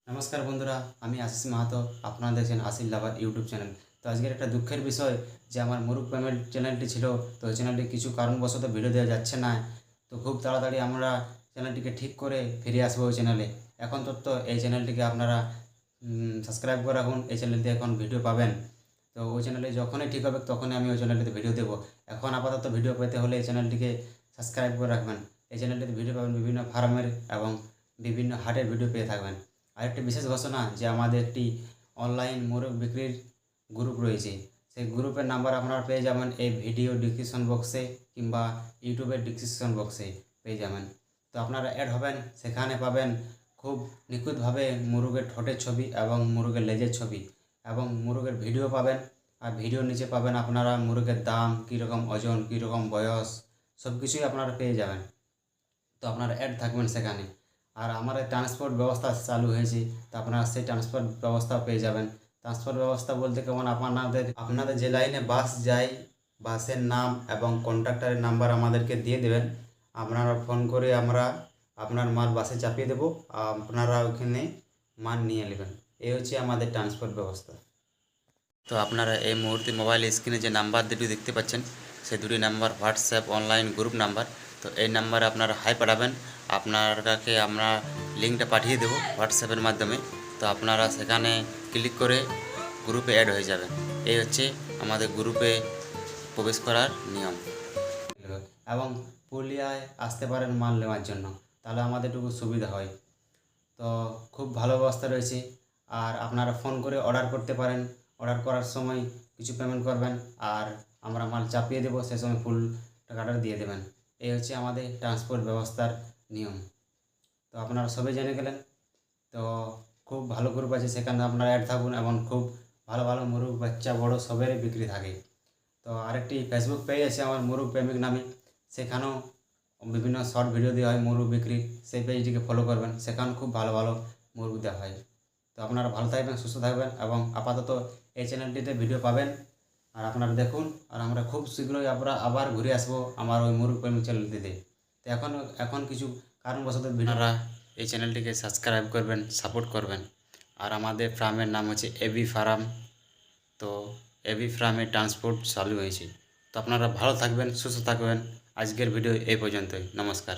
নমস্কার বন্ধুরা, আমি আশিস মাহাতো। আপনারা দেখছেন আশিস লাভার ইউটিউব চ্যানেল। তো আজকের একটা দুঃখের বিষয় যে আমার মুরুগ পেমেন্ট চ্যানেলটি ছিল, তো ওই চ্যানেলটি কিছু কারণবশত ভিডিও দেওয়া যাচ্ছে না। তো খুব তাড়াতাড়ি আমরা চ্যানেলটিকে ঠিক করে ফিরে আসবো ওই চ্যানেলে। এখন তো এই চ্যানেলটিকে আপনারা সাবস্ক্রাইব করে রাখুন। এই চ্যানেলটি এখন ভিডিও পাবেন। তো ওই চ্যানেলে যখনই ঠিক হবে তখনই আমি ওই চ্যানেলটিতে ভিডিও দেবো। এখন আপাতত ভিডিও পেতে হলে এই চ্যানেলটিকে সাবস্ক্রাইব করে রাখবেন। এই চ্যানেলটিতে ভিডিও পাবেন বিভিন্ন ফার্মের এবং বিভিন্ন হাটের ভিডিও পেয়ে থাকবেন। আরেকটি বিশেষ ঘোষণা যে আমাদের একটি অনলাইন মোরগ বিক্রির গ্রুপ রয়েছে। সেই গ্রুপের নাম্বার আপনারা পেয়ে যাবেন এই ভিডিও ডিসক্রিপশন বক্সে কিংবা ইউটিউবের ডিসক্রিপশন বক্সে পেয়ে যাবেন। তো আপনারা অ্যাড হবেন, সেখানে পাবেন খুব নিখুঁতভাবে মুরগের ঠোঁটের ছবি এবং মুরগের লেজের ছবি এবং মুরগের ভিডিও পাবেন। আর ভিডিওর নিচে পাবেন আপনারা মুরগের দাম, কীরকম ওজন, কীরকম বয়স, সব কিছুই আপনারা পেয়ে যাবেন। তো আপনারা অ্যাড থাকবেন সেখানে। আর আমার ট্রান্সপোর্ট ব্যবস্থা চালু হয়েছে, তো আপনারা সেই ট্রান্সপোর্ট ব্যবস্থা পেয়ে যাবেন। ট্রান্সপোর্ট ব্যবস্থা বলতে কেমন, আপনাদের যে লাইনে বাস যায়, বাসের নাম এবং কন্ডাক্টরের নাম্বার আমাদেরকে দিয়ে দেবেন। আপনারা ফোন করে আমরা আপনার মাল বাসে চাপিয়ে দেবো, আপনারা ওখানে মাল নিয়ে নেবেন। এই হচ্ছে আমাদের ট্রান্সপোর্ট ব্যবস্থা। তো আপনারা এই মুহূর্তে মোবাইল স্ক্রিনে যে নাম্বার দুটি দেখতে পাচ্ছেন, সেই দুটি number WhatsApp online group number. তো এই নাম্বারে আপনারা হাই পাঠাবেন, আপনাকে আমরা লিঙ্কটা পাঠিয়ে দেবো হোয়াটসঅ্যাপের মাধ্যমে। তো আপনারা সেখানে ক্লিক করে গ্রুপে অ্যাড হয়ে যাবেন। এই হচ্ছে আমাদের গ্রুপে প্রবেশ করার নিয়ম। এবং পুরুলিয়ায় আসতে পারেন মাল নেওয়ার জন্য, তাহলে আমাদের একটু সুবিধা হয়। তো খুব ভালো ব্যবস্থা রয়েছে। আর আপনারা ফোন করে অর্ডার করতে পারেন। অর্ডার করার সময় কিছু পেমেন্ট করবেন, আর আমরা মাল চাপিয়ে দেবো, সে সময় ফুল টাকাটা দিয়ে দেবেন। এই হচ্ছে আমাদের ট্রান্সপোর্ট ব্যবস্থার নিয়ম। তো আপনারা সবাই জেনে গেলেন। তো খুব ভালো গ্রুপ আছে, সেখানে আপনারা অ্যাড থাকুন এবং খুব ভালো ভালো মুরগ বাচ্চা বড় সবেরই বিক্রি থাকে। তো আরেকটি ফেসবুক পেজ আছে আমার মুরগ প্রেমিক নামে, সেখানেও বিভিন্ন শর্ট ভিডিও দেওয়া হয় মুরগ বিক্রির। সেই পেজটিকে ফলো করবেন, সেখানে খুব ভালো ভালো মুরগ দেওয়া হয়। তো আপনারা ভালো থাকবেন, সুস্থ থাকবেন এবং আপাতত এই চ্যানেলটিতে ভিডিও পাবেন। আর আপনারা দেখুন, আর আমরা খুব শীঘ্রই আবার ঘুরে আসবো আমার ওই মুরগ প্রেমিক চ্যানেলটিতে। তো এখন কিছু কারণবশত আপনারা এই চ্যানেলটিকে সাবস্ক্রাইব করবেন, সাপোর্ট করবেন। আর আমাদের ফার্মের নাম হচ্ছে এবি ফার্ম। তো এবি ফার্মে ট্রান্সপোর্ট চালু হয়েছে। তো আপনারা ভালো থাকবেন, সুস্থ থাকবেন। আজকের ভিডিও এই পর্যন্তই। নমস্কার।